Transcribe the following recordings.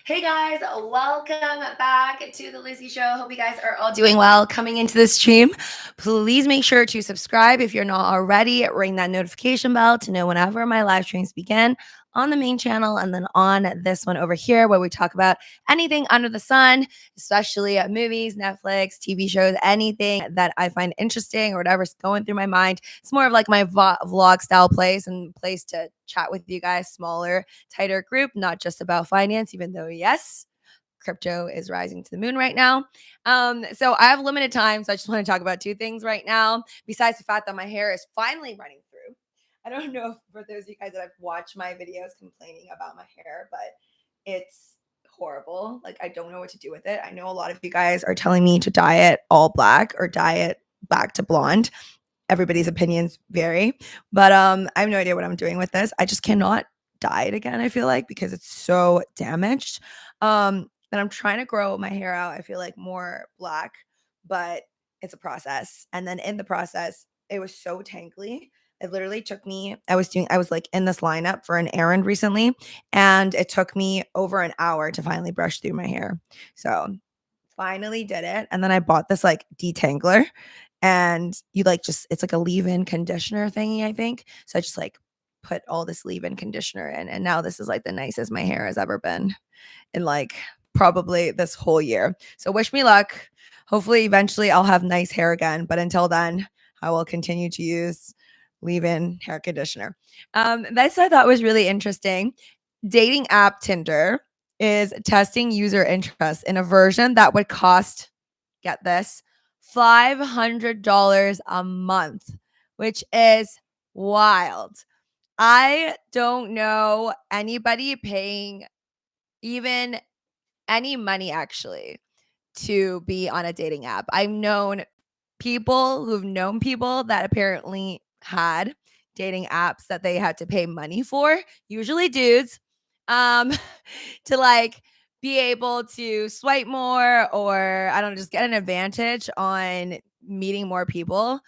Hey guys, welcome back to the Lucy Show. Hope you guys are all doing well. Coming into this stream, please make sure to subscribe if you're not already. Ring that notification bell to know whenever my live streams begin on the main channel and then on this one over here where we talk about anything under the sun, especially movies, Netflix, TV shows, anything that I find interesting or whatever's going through my mind. It's more of like my vlog style place and place to chat with you guys, smaller, tighter group, not just about finance, even though, yes, crypto is rising to the moon right now. So I have limited time. So I just want to talk about two things right now, besides the fact that my hair is finally running through. I don't know if for those of you guys that have watched my videos complaining about my hair, but it's horrible. Like, I don't know what to do with it. I know a lot of you guys are telling me to dye it all black or dye it back to blonde. Everybody's opinions vary, but I have no idea what I'm doing with this. I just cannot dye it again, I feel like, because it's so damaged. And I'm trying to grow my hair out, I feel like, more black, but it's a process. And then in the process, it was so tangly. It literally took me, I was like in this lineup for an errand recently, and it took me over an hour to finally brush through my hair. So finally did it. And then I bought this like detangler, and you like just, it's like a leave-in conditioner thingy, I think. So I just like put all this leave-in conditioner in, and now this is like the nicest my hair has ever been in like probably this whole year. So wish me luck. Hopefully eventually I'll have nice hair again, but until then I will continue to use leave-in hair conditioner. This I thought was really interesting. Dating app Tinder is testing user interest in a version that would cost, get this, $500 a month, which is wild. I don't know anybody paying even any money actually to be on a dating app. I've known people who've known people that apparently had dating apps that they had to pay money for, usually dudes, um, to like be able to swipe more, or I don't know, just get an advantage on meeting more people.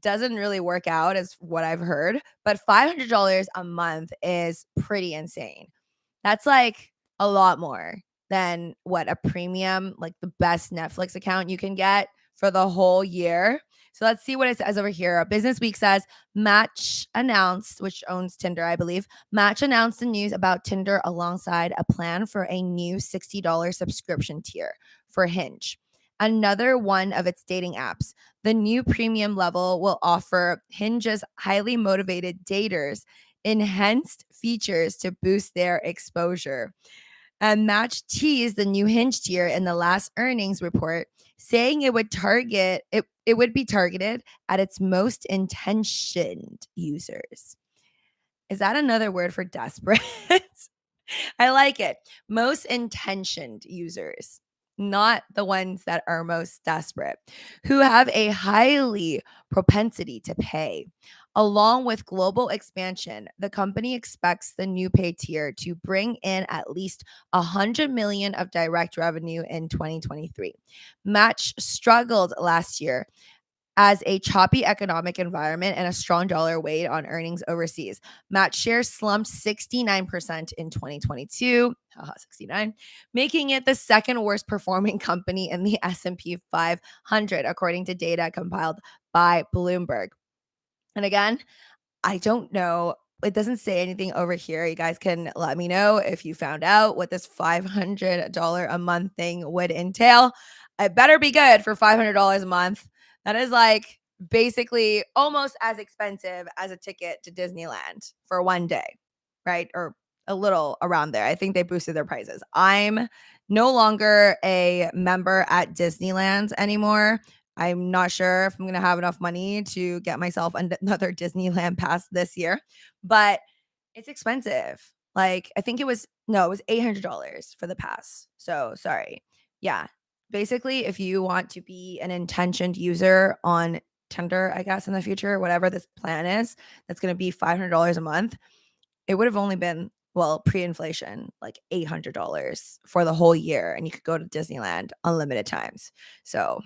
Doesn't really work out as what I've heard, but $500 a month is pretty insane. That's like a lot more than what a premium, like the best Netflix account you can get for the whole year. So let's see what it says over here. Business Week says Match announced, which owns Tinder, I believe. Match announced the news about Tinder alongside a plan for a new $60 subscription tier for Hinge, another one of its dating apps. The new premium level will offer Hinge's highly motivated daters enhanced features to boost their exposure. And Match teased the new Hinge tier in the last earnings report, saying it would be targeted at its most intentioned users. Is that another word for desperate? I like it. Most intentioned users, not the ones that are most desperate, who have a highly propensity to pay. Along with global expansion, the company expects the new pay tier to bring in at least 100 million of direct revenue in 2023. Match struggled last year as a choppy economic environment and a strong dollar weighed on earnings overseas. Match shares slumped 69% in 2022, 69, making it the second worst performing company in the S&P 500, according to data compiled by Bloomberg. And again, I don't know. It doesn't say anything over here. You guys can let me know if you found out what this $500 a month thing would entail. It better be good for $500 a month. That is like basically almost as expensive as a ticket to Disneyland for one day, right? Or a little around there. I think they boosted their prices. I'm no longer a member at Disneyland anymore. I'm not sure if I'm going to have enough money to get myself another Disneyland pass this year, but it's expensive. Like, I think it was $800 for the pass. So sorry. Yeah. Basically, if you want to be an intentioned user on Tinder, I guess in the future, whatever this plan is, that's going to be $500 a month. It would have only been, well, pre-inflation, like $800 for the whole year. And you could go to Disneyland unlimited times. So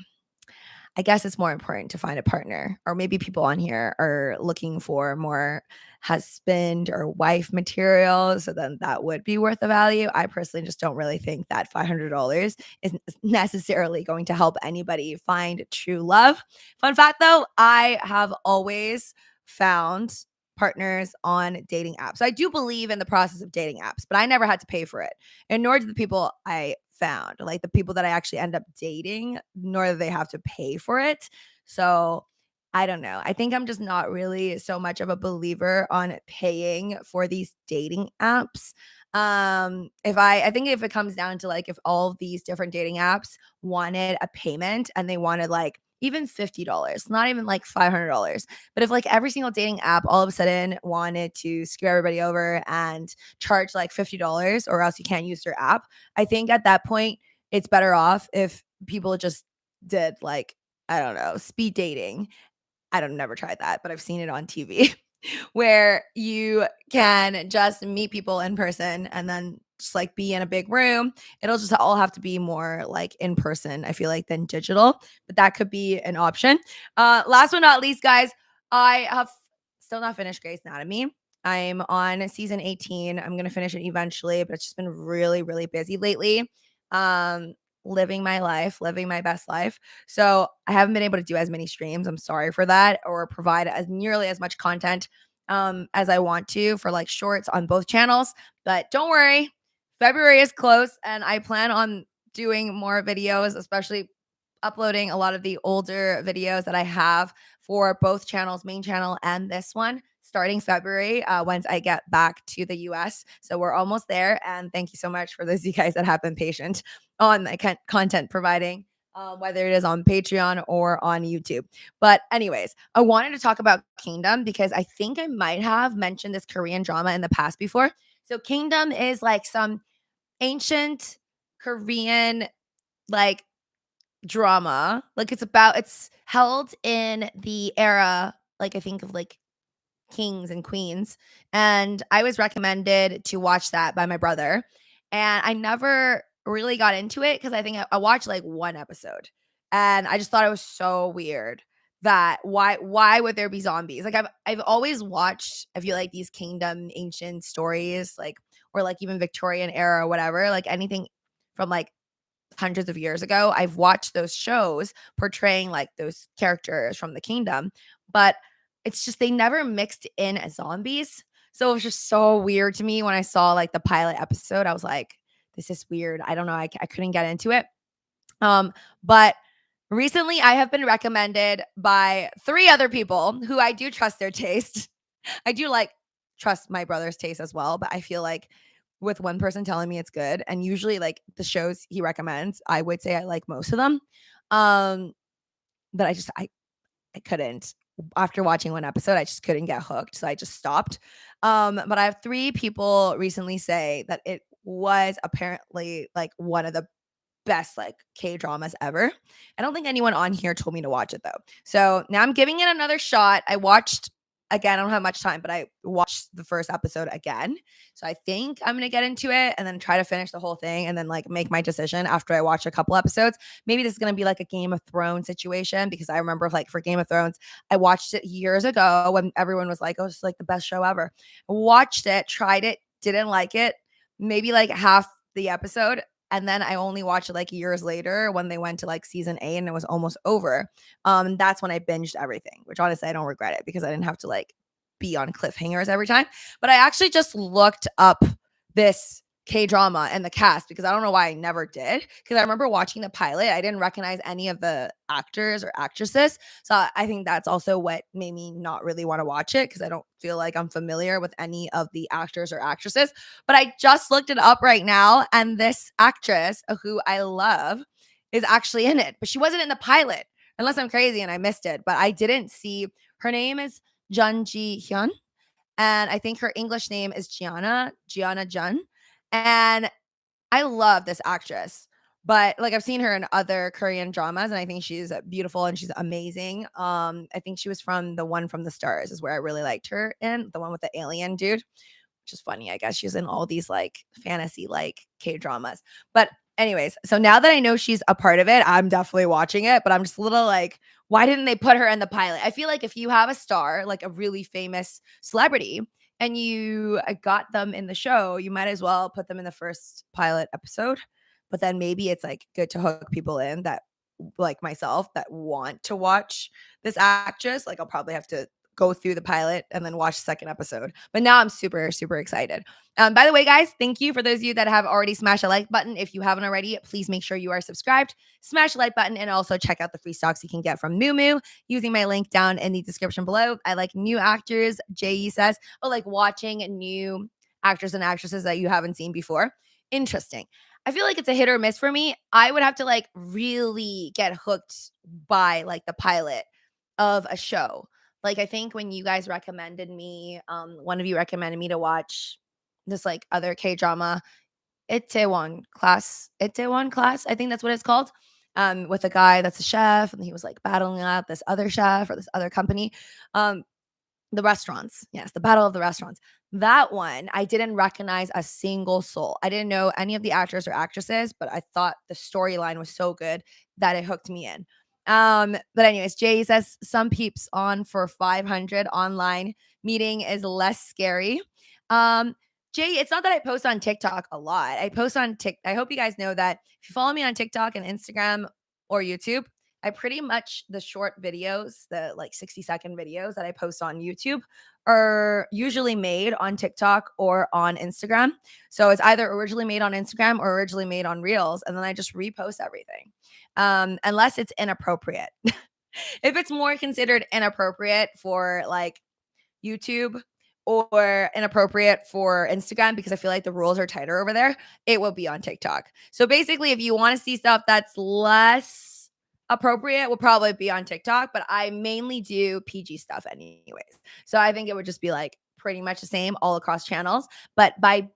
I guess it's more important to find a partner, or maybe people on here are looking for more husband or wife material. So then that would be worth the value. I personally just don't really think that $500 is necessarily going to help anybody find true love. Fun fact though, I have always found partners on dating apps. I do believe in the process of dating apps, but I never had to pay for it. And nor did the people I found, like the people that I actually end up dating, nor do they have to pay for it. So I don't know. I think I'm just not really so much of a believer on paying for these dating apps. If I think if it comes down to like if all of these different dating apps wanted a payment and they wanted like even $50, not even like $500. But if like every single dating app all of a sudden wanted to screw everybody over and charge like $50 or else you can't use their app, I think at that point it's better off if people just did like, I don't know, speed dating. I don't never tried that, but I've seen it on TV where you can just meet people in person and then just like be in a big room. It'll just all have to be more like in person, I feel like, than digital, but that could be an option. Last but not least, guys, I have still not finished Grey's Anatomy. I'm on season 18. I'm going to finish it eventually, but it's just been really, really busy lately. Um, living my life, living my best life. So I haven't been able to do as many streams. I'm sorry for that, or provide as nearly as much content as I want to for like shorts on both channels. But don't worry, February is close, and I plan on doing more videos, especially uploading a lot of the older videos that I have for both channels, main channel and this one, starting February once I get back to the US. So we're almost there. And thank you so much for those of you guys that have been patient on the content providing, whether it is on Patreon or on YouTube. But, anyways, I wanted to talk about Kingdom because I think I might have mentioned this Korean drama in the past before. So, Kingdom is like some ancient Korean, like, drama. Like, it's held in the era, like, I think of like kings and queens. And I was recommended to watch that by my brother. And I never really got into it because I think I watched like one episode. And I just thought it was so weird that why would there be zombies? Like I've always watched, I feel like, these kingdom ancient stories, like, or like even Victorian era or whatever, like anything from like hundreds of years ago. I've watched those shows portraying like those characters from the kingdom, but it's just they never mixed in as zombies. So it was just so weird to me when I saw like the pilot episode. I was like, this is weird. I don't know. I couldn't get into it. But recently I have been recommended by 3 other people who I do trust their taste. I do like trust my brother's taste as well, but I feel like with one person telling me it's good, and usually like the shows he recommends, I would say I like most of them. Um, but I couldn't. After watching one episode, I just couldn't get hooked, so I just stopped. But I have 3 people recently say that it was apparently like one of the best like K-dramas ever. I don't think anyone on here told me to watch it though. So now I'm giving it another shot. I watched again, I don't have much time, but I watched the first episode again. So I think I'm going to get into it and then try to finish the whole thing and then like make my decision after I watch a couple episodes. Maybe this is going to be like a Game of Thrones situation because I remember like for Game of Thrones, I watched it years ago when everyone was like, "Oh, it's like the best show ever." Watched it, tried it, didn't like it. Maybe like half the episode, and then I only watched it like years later when they went to like season 8 and it was almost over. That's when I binged everything, which honestly I don't regret it because I didn't have to like be on cliffhangers every time. But I actually just looked up this K-drama and the cast because I don't know why I never did. Because I remember watching the pilot, I didn't recognize any of the actors or actresses. So I think that's also what made me not really want to watch it because I don't feel like I'm familiar with any of the actors or actresses. But I just looked it up right now, and this actress who I love is actually in it, but she wasn't in the pilot, unless I'm crazy and I missed it. But I didn't see her name is Jun Ji Hyun, and I think her English name is Gianna Jun, and I love this actress. But like I've seen her in other Korean dramas, and I think she's beautiful and she's amazing. I think she was from the one from the stars is where I really liked her in, the one with the alien dude, which is funny. I guess she's in all these like fantasy like K dramas. But anyways, so now that I know she's a part of it, I'm definitely watching it, but I'm just a little like, why didn't they put her in the pilot? I feel like if you have a star, like a really famous celebrity, and you got them in the show, you might as well put them in the first pilot episode. But then maybe it's like good to hook people in that, like myself, that want to watch this actress. Like I'll probably have to go through the pilot and then watch the second episode. But now I'm super, super excited. By the way, guys, thank you for those of you that have already smashed a like button. If you haven't already, please make sure you are subscribed, smash the like button, and also check out the free stocks you can get from MooMOO using my link down in the description below. I like new actors. Jay says, oh, like watching new actors and actresses that you haven't seen before. Interesting. I feel like it's a hit or miss for me. I would have to like really get hooked by like the pilot of a show. Like I think when you guys recommended me, one of you recommended me to watch this like other K drama, Itaewon Class. I think that's what it's called. With a guy that's a chef, and he was like battling out this other chef or this other company. Um, the restaurants. Yes, the Battle of the Restaurants. That one, I didn't recognize a single soul. I didn't know any of the actors or actresses, but I thought the storyline was so good that it hooked me in. But anyways, Jay says some peeps on for 500 online meeting is less scary. Um, Jay, it's not that I post on TikTok a lot. I post on TikTok. I hope you guys know that if you follow me on TikTok and Instagram or YouTube, I pretty much the short videos, the like 60-second videos that I post on YouTube are usually made on TikTok or on Instagram. So it's either originally made on Instagram or originally made on Reels, and then I just repost everything. Unless it's inappropriate. If it's more considered inappropriate for like YouTube or inappropriate for Instagram because I feel like the rules are tighter over there, it will be on TikTok. So basically, if you want to see stuff that's less appropriate, will probably be on TikTok, but I mainly do PG stuff anyways. So I think it would just be like pretty much the same all across channels, but by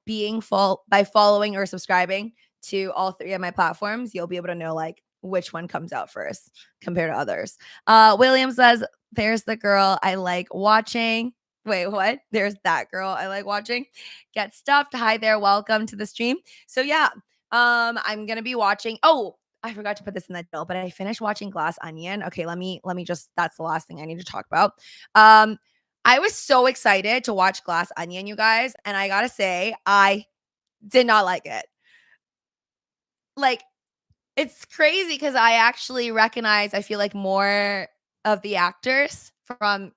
following or subscribing to all three of my platforms, you'll be able to know like which one comes out first compared to others. William says, there's the girl I like watching. Wait, what? There's that girl I like watching. Get stuffed. Hi there. Welcome to the stream. So yeah, I'm gonna be watching. Oh, I forgot to put this in the bill, but I finished watching Glass Onion. Okay, let me just. That's the last thing I need to talk about. I was so excited to watch Glass Onion, you guys, and I gotta say, I did not like it. Like, it's crazy because I actually recognize. I feel like more of the actors from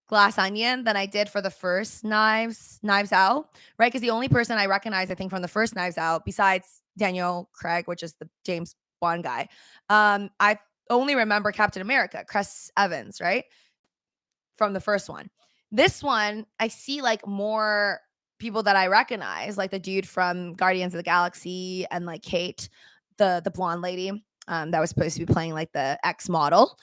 Glass Onion than I did for the first Knives Out, right? Because the only person I recognize, I think, from the first Knives Out, besides Daniel Craig, which is the James Bond guy, I only remember Captain America, Chris Evans, right? From the first one. This one, I see like more people that I recognize, like the dude from Guardians of the Galaxy and like Kate, the blonde lady, that was supposed to be playing like the ex model,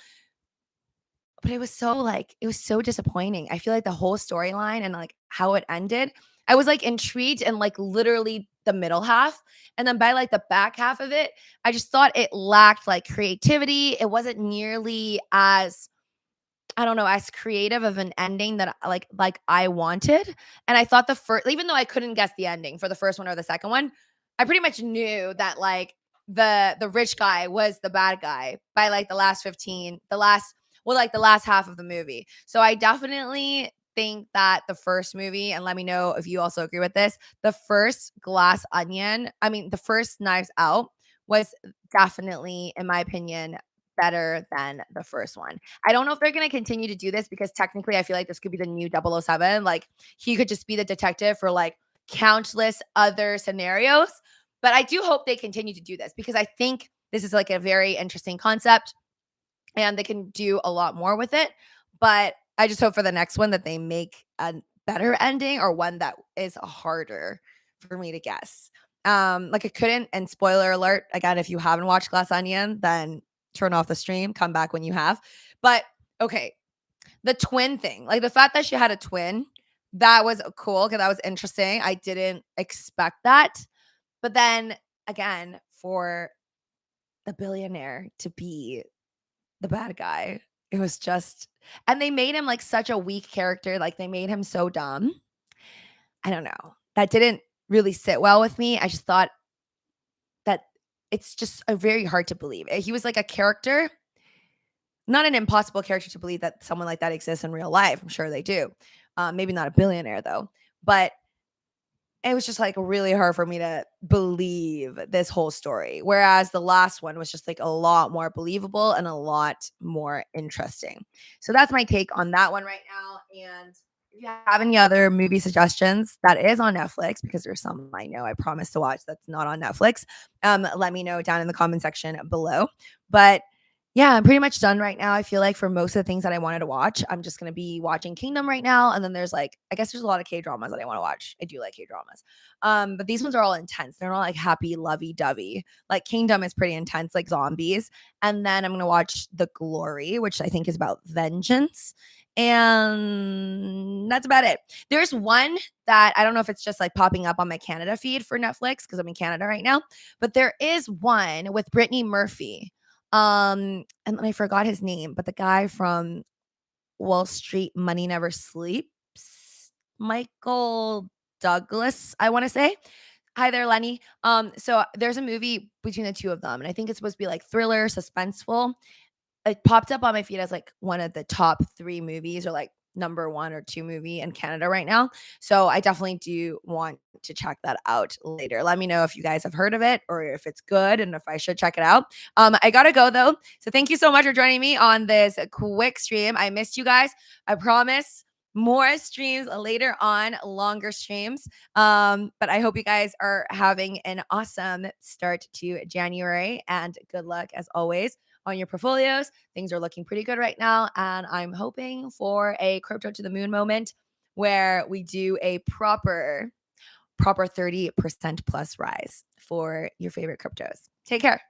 but it was so disappointing. I feel like the whole storyline and like how it ended, I was like intrigued in like literally the middle half. And then by like the back half of it, I just thought it lacked like creativity. It wasn't nearly as, I don't know, as creative of an ending that like I wanted. And I thought the first, even though I couldn't guess the ending for the first one or the second one, I pretty much knew that like the rich guy was the bad guy by like the last half of the movie. So I definitely think that the first movie, and let me know if you also agree with this, the first the first Knives Out was definitely, in my opinion, better than the first one. I don't know if they're going to continue to do this because technically I feel like this could be the new 007. Like he could just be the detective for like countless other scenarios. But I do hope they continue to do this because I think this is like a very interesting concept and they can do a lot more with it. But I just hope for the next one that they make a better ending or one that is harder for me to guess. Like I couldn't, and spoiler alert, again, if you haven't watched Glass Onion, then turn off the stream, come back when you have. But okay, the twin thing, like the fact that she had a twin, that was cool because that was interesting. I didn't expect that. But then again, for the billionaire to be the bad guy, it was just, and they made him like such a weak character. Like they made him so dumb. I don't know. That didn't really sit well with me. I just thought that it's just very hard to believe. He was like a character, not an impossible character to believe that someone like that exists in real life. I'm sure they do. Maybe not a billionaire though, but it was just like really hard for me to believe this whole story. Whereas the last one was just like a lot more believable and a lot more interesting. So that's my take on that one right now. And if you have any other movie suggestions that is on Netflix, because there's some I know I promised to watch that's not on Netflix, let me know down in the comment section below. But yeah, I'm pretty much done right now. I feel like for most of the things that I wanted to watch, I'm just gonna be watching Kingdom right now. And then there's like, I guess there's a lot of K dramas that I want to watch. I do like K dramas. But these ones are all intense. They're not like happy, lovey dovey. Like Kingdom is pretty intense, like zombies. And then I'm gonna watch The Glory, which I think is about vengeance. And that's about it. There's one that I don't know if it's just like popping up on my Canada feed for Netflix because I'm in Canada right now, but there is one with Brittany Murphy. And I forgot his name, but the guy from Wall Street Money Never Sleeps, Michael Douglas, I want to say. Hi there, Lenny. So there's a movie between the two of them, and I think it's supposed to be like thriller, suspenseful. It popped up on my feed as like one of the top 3 movies or like number 1 or 2 movie in Canada right now. So I definitely do want to check that out later. Let me know if you guys have heard of it or if it's good and if I should check it out. I gotta go though. So thank you so much for joining me on this quick stream. I missed you guys. I promise more streams later on, longer streams. But I hope you guys are having an awesome start to January and good luck as always on your portfolios. Things are looking pretty good right now. And I'm hoping for a crypto to the moon moment where we do a proper 30% plus rise for your favorite cryptos. Take care.